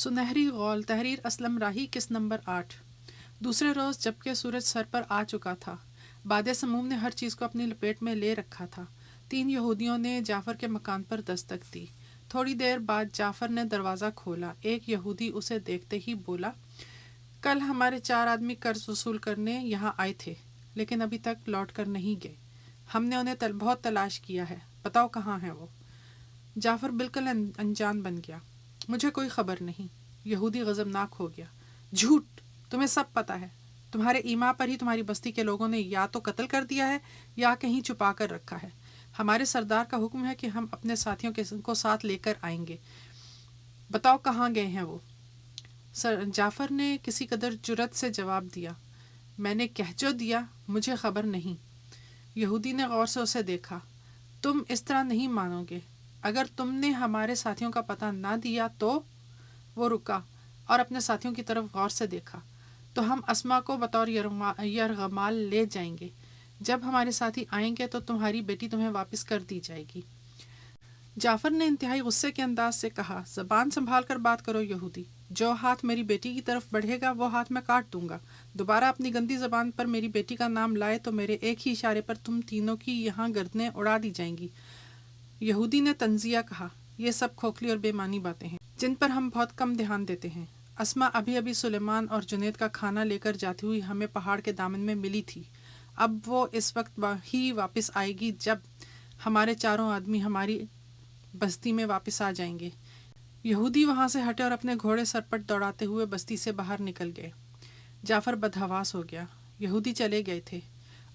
سنہری غول تحریر اسلم راہی قسط نمبر 8۔ دوسرے روز جبکہ سورج سر پر آ چکا تھا، باد سموم نے ہر چیز کو اپنی لپیٹ میں لے رکھا تھا۔ 3 یہودیوں نے جعفر کے مکان پر دستک دی۔ تھوڑی دیر بعد جعفر نے دروازہ کھولا۔ ایک یہودی اسے دیکھتے ہی بولا، کل ہمارے 4 آدمی قرض وصول کرنے یہاں آئے تھے، لیکن ابھی تک لوٹ کر نہیں گئے۔ ہم نے انہیں بہت تلاش کیا ہے، بتاؤ کہاں ہیں وہ؟ جعفر بالکل انجان بن گیا، مجھے کوئی خبر نہیں۔ یہودی غضبناک ہو گیا، جھوٹ، تمہیں سب پتہ ہے۔ تمہارے ایما پر ہی تمہاری بستی کے لوگوں نے یا تو قتل کر دیا ہے یا کہیں چھپا کر رکھا ہے۔ ہمارے سردار کا حکم ہے کہ ہم اپنے ساتھیوں کو ساتھ لے کر آئیں گے، بتاؤ کہاں گئے ہیں وہ؟ جعفر نے کسی قدر جرأت سے جواب دیا، میں نے کہہ جو دیا، مجھے خبر نہیں۔ یہودی نے غور سے اسے دیکھا، تم اس طرح نہیں مانو گے، اگر تم نے ہمارے ساتھیوں کا پتہ نہ دیا تو؟ وہ رکا اور اپنے ساتھیوں کی طرف غور سے دیکھا، تو ہم اسما کو بطور یرغمال لے جائیں گے۔ جب ہمارے ساتھی آئیں گے تو تمہاری بیٹی تمہیں واپس کر دی جائے گی۔ جعفر نے انتہائی غصے کے انداز سے کہا، زبان سنبھال کر بات کرو یہودی، جو ہاتھ میری بیٹی کی طرف بڑھے گا وہ ہاتھ میں کاٹ دوں گا۔ دوبارہ اپنی گندی زبان پر میری بیٹی کا نام لائے تو میرے ایک ہی اشارے پر تم تینوں کی یہاں گردنیں اڑا دی جائیں گی۔ یہودی نے تنزیہ کہا، یہ سب کھوکھلی اور بے معنی باتیں ہیں جن پر ہم بہت کم دھیان دیتے ہیں۔ اسما ابھی سلیمان اور جنید کا کھانا لے کر جاتی ہوئی ہمیں پہاڑ کے دامن میں ملی تھی، اب وہ اس وقت ہی واپس آئے گی جب ہمارے 4 آدمی ہماری بستی میں واپس آ جائیں گے۔ یہودی وہاں سے ہٹے اور اپنے گھوڑے سرپٹ دوڑاتے ہوئے بستی سے باہر نکل گئے۔ جعفر بدحواس ہو گیا۔ یہودی چلے گئے تھے،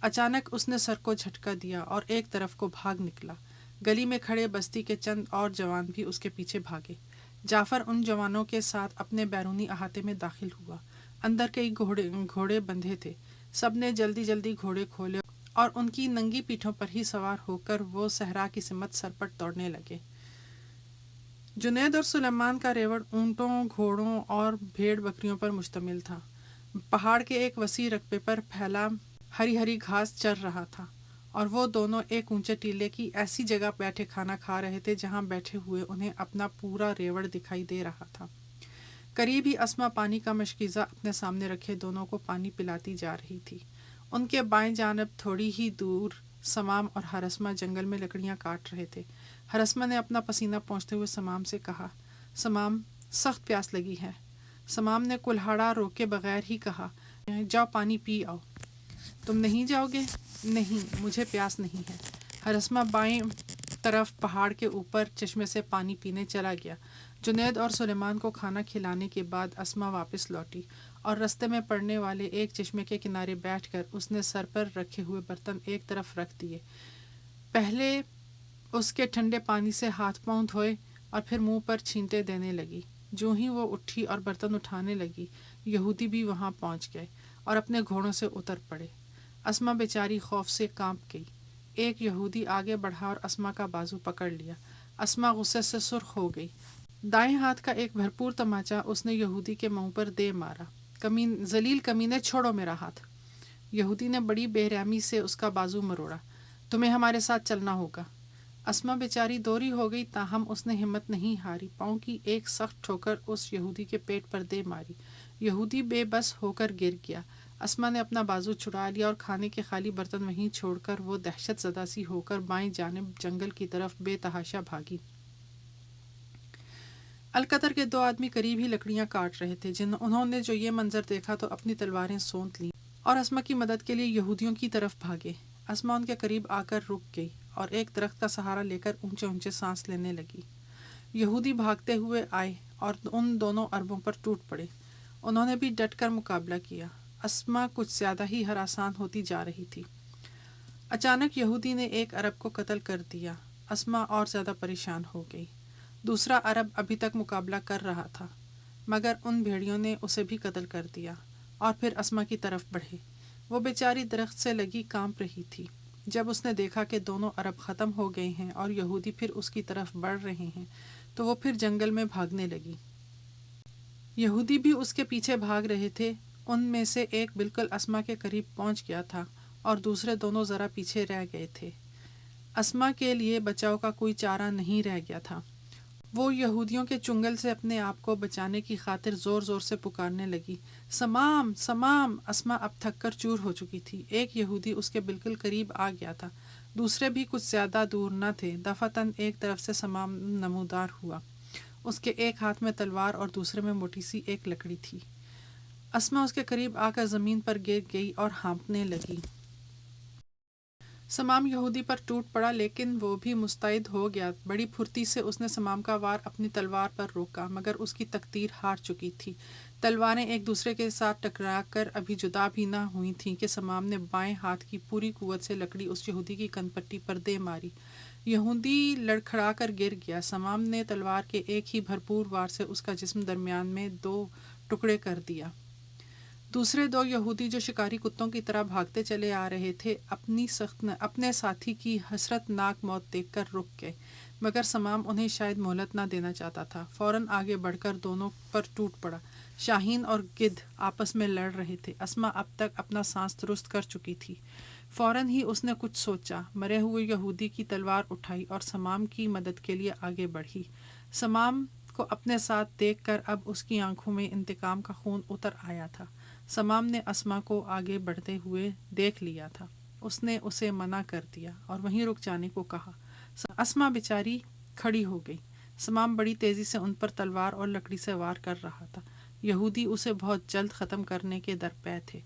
اچانک اس نے سر کو جھٹکا دیا اور ایک طرف کو بھاگ نکلا۔ گلی میں کھڑے بستی کے چند اور جوان بھی اس کے پیچھے بھاگے۔ جعفر ان جوانوں کے ساتھ اپنے بیرونی احاطے میں داخل ہوا۔ اندر کئی گھوڑے بندھے تھے، سب نے جلدی جلدی گھوڑے کھولے اور ان کی ننگی پیٹھوں پر ہی سوار ہو کر وہ صحرا کی سمت سرپٹ دوڑنے لگے۔ جنید اور سلیمان کا ریوڑ اونٹوں، گھوڑوں اور بھیڑ بکریوں پر مشتمل تھا۔ پہاڑ کے ایک وسیع رقبے پر پھیلا ہری ہری گھاس چر رہا تھا اور وہ دونوں ایک اونچے ٹیلے کی ایسی جگہ بیٹھے کھانا کھا رہے تھے جہاں بیٹھے ہوئے انہیں اپنا پورا ریوڑ دکھائی دے رہا تھا۔ قریب ہی اسما پانی کا مشکیزہ اپنے سامنے رکھے دونوں کو پانی پلاتی جا رہی تھی۔ ان کے بائیں جانب تھوڑی ہی دور سمام اور ہرسمہ جنگل میں لکڑیاں کاٹ رہے تھے۔ ہرسمہ نے اپنا پسینہ پونچھتے ہوئے سمام سے کہا، سمام، سخت پیاس لگی ہے۔ سمام نے کلہاڑا روکے بغیر ہی کہا، جاؤ پانی پی آؤ۔ تم نہیں جاؤ گے؟ نہیں، مجھے پیاس نہیں ہے۔ ہرسمہ بائیں طرف پہاڑ کے اوپر چشمے سے پانی پینے چلا گیا۔ جنید اور سلیمان کو کھانا کھلانے کے بعد اسما واپس لوٹی اور رستے میں پڑنے والے ایک چشمے کے کنارے بیٹھ کر اس نے سر پر رکھے ہوئے برتن ایک طرف رکھ دیے۔ پہلے اس کے ٹھنڈے پانی سے ہاتھ پاؤں دھوئے اور پھر منہ پر چھینٹے دینے لگی۔ جوں ہی وہ اٹھی اور برتن اٹھانے لگی، یہودی بھی وہاں پہنچ گئے اور اپنے گھوڑوں سے اتر پڑے۔ اسما بیچاری خوف سے کانپ گئی۔ ایک یہودی آگے بڑھا اور اسما کا بازو پکڑ لیا۔ اسما غصے سے سرخ ہو گئی۔ دائیں ہاتھ کا ایک بھرپور تماچا اس نے یہودی کے منہ پر دے مارا۔ ذلیل کمینے، چھوڑو میرا ہاتھ۔ یہودی نے بڑی بے رحمی سے اس کا بازو مروڑا، تمہیں ہمارے ساتھ چلنا ہوگا۔ اسما بیچاری دوری ہو گئی، تاہم اس نے ہمت نہیں ہاری، پاؤں کی ایک سخت ٹھوکر اس یہودی کے پیٹ پر دے ماری۔ یہودی بے بس ہو کر گر گیا۔ اسما نے اپنا بازو چھڑا لیا اور کھانے کے خالی برتن وہیں چھوڑ کر وہ دہشت زدہ سی ہو کر بائیں جانب جنگل کی طرف بے تحاشا بھاگی۔ القطر کے 2 آدمی قریب ہی لکڑیاں کاٹ رہے تھے۔ انہوں نے جو یہ منظر دیکھا تو اپنی تلواریں سونت لیں اور اسما کی مدد کے لیے یہودیوں کی طرف بھاگے۔ اسما ان کے قریب آ کر رک گئی اور ایک درخت کا سہارا لے کر اونچے اونچے سانس لینے لگی۔ یہودی بھاگتے ہوئے آئے اور ان دونوں عربوں پر ٹوٹ پڑے۔ انہوں نے بھی ڈٹ کر مقابلہ کیا۔ اسما کچھ زیادہ ہی ہراسان ہوتی جا رہی تھی۔ اچانک یہودی نے ایک عرب کو قتل کر دیا۔ اسما اور زیادہ پریشان ہو گئی۔ دوسرا عرب ابھی تک مقابلہ کر رہا تھا، مگر ان بھیڑیوں نے اسے بھی قتل کر دیا اور پھر اسما کی طرف بڑھے۔ وہ بیچاری درخت سے لگی کانپ رہی تھی۔ جب اس نے دیکھا کہ دونوں عرب ختم ہو گئے ہیں اور یہودی پھر اس کی طرف بڑھ رہے ہیں تو وہ پھر جنگل میں بھاگنے لگی۔ یہودی بھی اس کے پیچھے بھاگ رہے تھے۔ ان میں سے ایک بالکل اسما کے قریب پہنچ گیا تھا اور دوسرے دونوں ذرا پیچھے رہ گئے تھے۔ اسما کے لیے بچاؤ کا کوئی چارہ نہیں رہ گیا تھا۔ وہ یہودیوں کے چنگل سے اپنے آپ کو بچانے کی خاطر زور زور سے پکارنے لگی، سمام سمام! اسما اب تھک کر چور ہو چکی تھی۔ ایک یہودی اس کے بالکل قریب آ گیا تھا، دوسرے بھی کچھ زیادہ دور نہ تھے۔ دفعتاً ایک طرف سے سمام نمودار ہوا، اس کے ایک ہاتھ میں تلوار اور دوسرے میں موٹی سی ایک لکڑی تھی۔ اسما اس کے قریب آ کر زمین پر گر گئی اور ہانپنے لگی۔ سمام یہودی پر ٹوٹ پڑا، لیکن وہ بھی مستعد ہو گیا۔ بڑی پھرتی سے اس نے سمام کا وار اپنی تلوار پر روکا، مگر اس کی تقدیر ہار چکی تھی۔ تلواریں ایک دوسرے کے ساتھ ٹکرا کر ابھی جدا بھی نہ ہوئی تھیں کہ سمام نے بائیں ہاتھ کی پوری قوت سے لکڑی اس یہودی کی کن پٹی پر دے ماری۔ یہودی لڑکھڑا کر گر گیا۔ سمام نے تلوار کے ایک ہی بھرپور وار سے اس کا جسم درمیان میں 2 ٹکڑے کر دیا۔ دوسرے 2 یہودی جو شکاری کتوں کی طرح بھاگتے چلے آ رہے تھے، اپنے ساتھی کی حسرت ناک موت دیکھ کر رک گئے، مگر سمام انہیں شاید مہلت نہ دینا چاہتا تھا۔ فوراً آگے بڑھ کر دونوں پر ٹوٹ پڑا۔ شاہین اور گدھ آپس میں لڑ رہے تھے۔ اسما اب تک اپنا سانس درست کر چکی تھی۔ فوراً ہی اس نے کچھ سوچا، مرے ہوئے یہودی کی تلوار اٹھائی اور سمام کی مدد کے لیے آگے بڑھی۔ سمام کو اپنے ساتھ دیکھ کر اب اس کی آنکھوں میں انتقام کا خون اتر آیا تھا۔ سمام نے اسما کو آگے بڑھتے ہوئے دیکھ لیا تھا۔ اس نے اسے منع کر دیا اور وہیں رک جانے کو کہا۔ اسما بیچاری کھڑی ہو گئی۔ سمام بڑی تیزی سے ان پر تلوار اور لکڑی سے وار کر رہا تھا۔ یہودی اسے بہت جلد ختم کرنے کے درپے تھے۔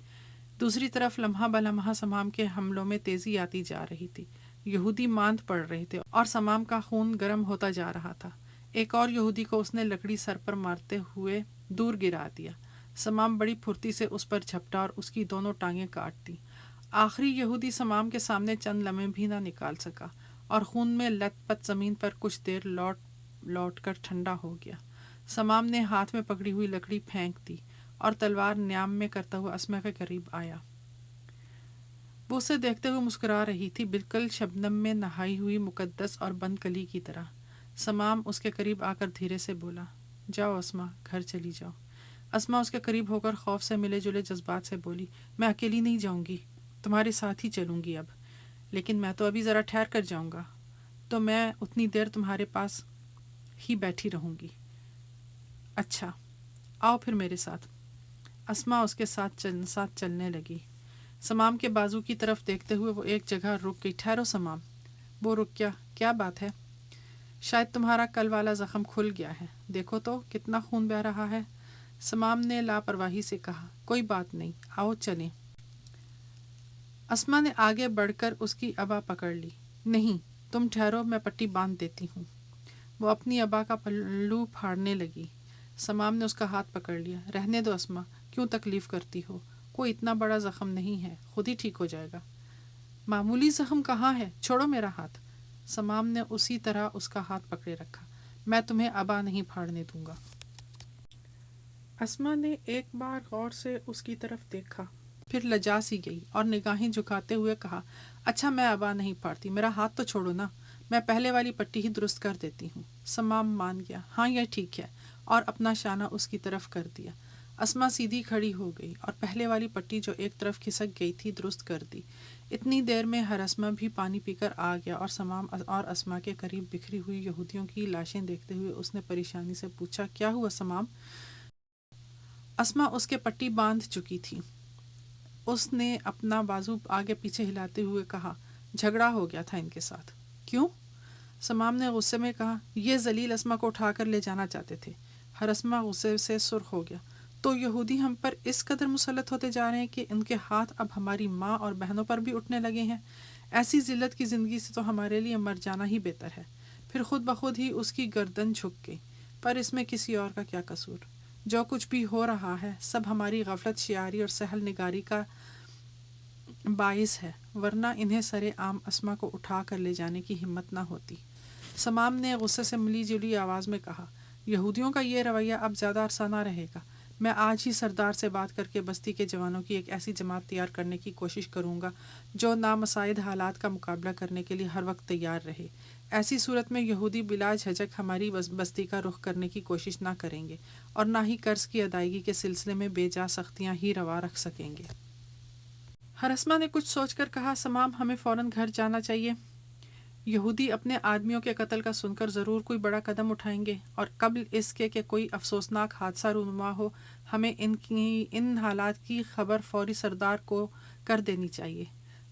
دوسری طرف لمحہ بلمحہ سمام کے حملوں میں تیزی آتی جا رہی تھی۔ یہودی ماند پڑ رہے تھے اور سمام کا خون گرم ہوتا جا رہا تھا۔ ایک اور یہودی کو اس نے لکڑی سر پر مارتے ہوئے دور گرا دیا۔ سمام بڑی پھرتی سے اس پر جھپٹا اور اس کی دونوں ٹانگیں کاٹ دیں۔ آخری یہودی سمام کے سامنے چند لمحے بھی نہ نکال سکا اور خون میں لت پت زمین پر کچھ دیر لوٹ کر ٹھنڈا ہو گیا۔ سمام نے ہاتھ میں پکڑی ہوئی لکڑی پھینک دی اور تلوار نیام میں کرتا ہوا اسما کے قریب آیا۔ وہ اسے دیکھتے ہوئے مسکرا رہی تھی، بالکل شبنم میں نہائی ہوئی مقدس اور بند کلی کی طرح۔ سمام اس کے قریب آ کر دھیرے سے بولا، جاؤ اسما، گھر چلی جاؤ۔ اسما اس کے قریب ہو کر خوف سے ملے جلے جذبات سے بولی، میں اکیلی نہیں جاؤں گی، تمہارے ساتھ ہی چلوں گی اب، لیکن میں تو ابھی ذرا ٹھہر کر جاؤں گا، تو میں اتنی دیر تمہارے پاس ہی بیٹھی رہوں گی۔ اچھا، آؤ پھر میرے ساتھ۔ اسما اس کے ساتھ چلنے لگی۔ سمام کے بازو کی طرف دیکھتے ہوئے وہ ایک جگہ رک گئی۔ ٹھہرو سمام۔ وہ رک گیا۔ کیا بات ہے؟ شاید تمہارا کل والا زخم کھل گیا ہے، دیکھو تو کتنا خون بہہ رہا ہے۔ سمام نے لاپرواہی سے کہا، کوئی بات نہیں، آؤ چلیں۔ اسما نے آگے بڑھ کر اس کی عبا پکڑ لی۔ نہیں، تم ٹھہرو، میں پٹی باندھ دیتی ہوں۔ وہ اپنی عبا کا پلو پھاڑنے لگی۔ سمام نے اس کا ہاتھ پکڑ لیا۔ رہنے دو اسما، کیوں تکلیف کرتی ہو؟ کوئی اتنا بڑا زخم نہیں ہے، خود ہی ٹھیک ہو جائے گا۔ معمولی زخم کہاں ہے، چھوڑو میرا ہاتھ۔ سمام نے اسی طرح اس کا ہاتھ پکڑے رکھا۔ میں تمہیں عبا نہیں پھاڑنے دوں گا۔ اسما نے ایک بار غور سے اس کی طرف دیکھا، پھر لجا سی گئی اور نگاہیں جھکاتے ہوئے کہا، اچھا میں عبا نہیں پھاڑتی، میرا ہاتھ تو چھوڑو نا، میں پہلے والی پٹی ہی درست کر دیتی ہوں۔ سمام مان گیا، ہاں یہ ٹھیک ہے، اور اپنا شانہ اس کی طرف کر دیا۔ اسما سیدھی کھڑی ہو گئی اور پہلے والی پٹی جو ایک طرف کھسک گئی تھی درست کر دی۔ اتنی دیر میں ہر اسما بھی پانی پی کر آ گیا اور سمام اور اسما کے قریب بکھری ہوئی یہودیوں کی لاشیں دیکھتے ہوئے اس نے پریشانی سے پوچھا، کیا ہوا سمام؟ اسما اس کے پٹی باندھ چکی تھی۔ اس نے اپنا بازو آگے پیچھے ہلاتے ہوئے کہا، جھگڑا ہو گیا تھا ان کے ساتھ۔ کیوں؟ سمام نے غصے میں کہا، یہ ذلیل اسما کو اٹھا کر لے جانا چاہتے تھے۔ ہر اسما غصے سے سرخ ہو گیا، تو یہودی ہم پر اس قدر مسلط ہوتے جا رہے ہیں کہ ان کے ہاتھ اب ہماری ماں اور بہنوں پر بھی اٹھنے لگے ہیں۔ ایسی ذلت کی زندگی سے تو ہمارے لیے مر جانا ہی بہتر ہے۔ پھر خود بخود ہی اس کی گردن جھک گئی، پر اس میں کسی اور کا کیا قصور؟ جو کچھ بھی ہو رہا ہے سب ہماری غفلت شیاری اور سہل نگاری کا باعث ہے، ورنہ انہیں سرے عام اسما کو اٹھا کر لے جانے کی ہمت نہ ہوتی۔ سمام نے غصے سے ملی جلی آواز میں کہا، یہودیوں کا یہ رویہ اب زیادہ عرصہ نہ رہے گا۔ میں آج ہی سردار سے بات کر کے بستی کے جوانوں کی ایک ایسی جماعت تیار کرنے کی کوشش کروں گا جو نامساعد حالات کا مقابلہ کرنے کے لیے ہر وقت تیار رہے۔ ایسی صورت میں یہودی بلا جھجک ہماری بستی کا رخ کرنے کی کوشش نہ کریں گے اور نہ ہی قرض کی ادائیگی کے سلسلے میں بے جا سختیاں ہی روا رکھ سکیں گے۔ ہر اسما نے کچھ سوچ کر کہا، سمام ہمیں فوراً گھر جانا چاہیے۔ یہودی اپنے آدمیوں کے قتل کا سن کر ضرور کوئی بڑا قدم اٹھائیں گے، اور قبل اس کے کہ کوئی افسوسناک حادثہ رونما ہو ہمیں ان حالات کی خبر فوری سردار کو کر دینی چاہیے۔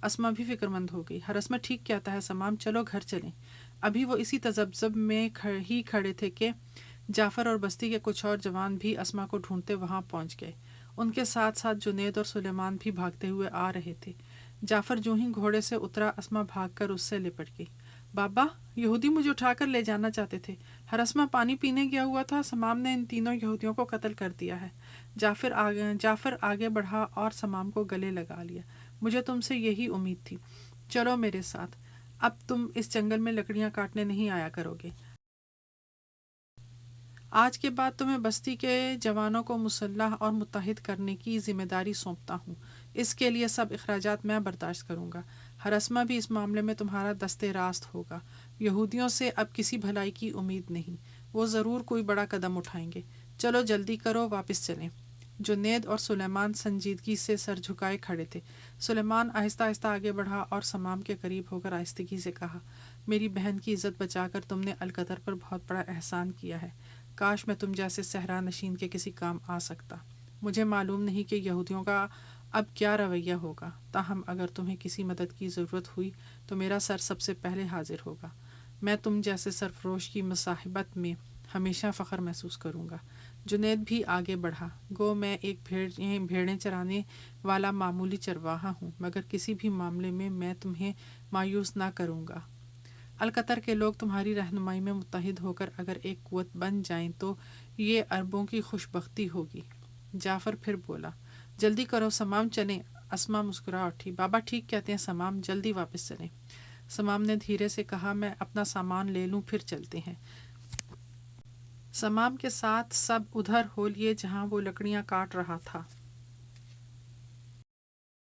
اسما بھی فکر مند ہو گئی۔ ہراسمہ ٹھیک کہتا ہے سمام، چلو گھر چلیں۔ ابھی وہ اسی تذبذب میں ہی کھڑے تھے کہ جعفر اور بستی کے کچھ اور جوان بھی اسما کو ڈھونڈتے وہاں پہنچ گئے۔ ان کے ساتھ ساتھ جنید اور سلیمان بھی بھاگتے ہوئے آ رہے تھے۔ جعفر جو ہی گھوڑے سے اترا، اسما بھاگ کر اس سے لپٹ گئی۔ بابا، یہودی مجھے اٹھا کر لے جانا چاہتے تھے۔ ہراسمہ پانی پینے گیا ہوا تھا، سمام نے ان تینوں یہودیوں کو قتل کر دیا ہے۔ جعفر آگے بڑھا اور سمام کو گلے لگا لیا۔ مجھے تم سے یہی امید تھی، چلو میرے ساتھ، اب تم اس جنگل میں لکڑیاں کاٹنے نہیں آیا کرو گے۔ آج کے بعد تمہیں بستی کے جوانوں کو مسلح اور متحد کرنے کی ذمہ داری سونپتا ہوں۔ اس کے لیے سب اخراجات میں برداشت کروں گا۔ ہراسمہ بھی اس معاملے میں تمہارا دست راست ہوگا۔ یہودیوں سے اب کسی بھلائی کی امید نہیں، وہ ضرور کوئی بڑا قدم اٹھائیں گے۔ چلو جلدی کرو، واپس چلیں۔ جنید اور سلیمان سنجیدگی سے سر جھکائے کھڑے تھے۔ سلیمان آہستہ آہستہ آگے بڑھا اور سمام کے قریب ہو کر آہستگی سے کہا، میری بہن کی عزت بچا کر تم نے القدر پر بہت بڑا احسان کیا ہے۔ کاش میں تم جیسے صحرا نشین کے کسی کام آ سکتا۔ مجھے معلوم نہیں کہ یہودیوں کا اب کیا رویہ ہوگا، تاہم اگر تمہیں کسی مدد کی ضرورت ہوئی تو میرا سر سب سے پہلے حاضر ہوگا۔ میں تم جیسے سرفروش کی مصاحبت میں ہمیشہ فخر محسوس کروں گا۔ جنید بھی آگے بڑھا، گو میں ایک بھیڑیں چرانے والا معمولی چرواہا ہوں، مگر کسی بھی معاملے میں میں تمہیں مایوس نہ کروں گا۔ القطر کے لوگ تمہاری رہنمائی میں متحد ہو کر اگر ایک قوت بن جائیں تو یہ عربوں کی خوش بختی ہوگی۔ جعفر پھر بولا، جلدی کرو سمام، چلیں۔ اسما مسکرا اٹھی، بابا ٹھیک کہتے ہیں سمام، جلدی واپس چلیں۔ سمام نے دھیرے سے کہا، میں اپنا سامان لے لوں پھر چلتے ہیں۔ سمام کے ساتھ سب ادھر ہو لیے جہاں وہ لکڑیاں کاٹ رہا تھا۔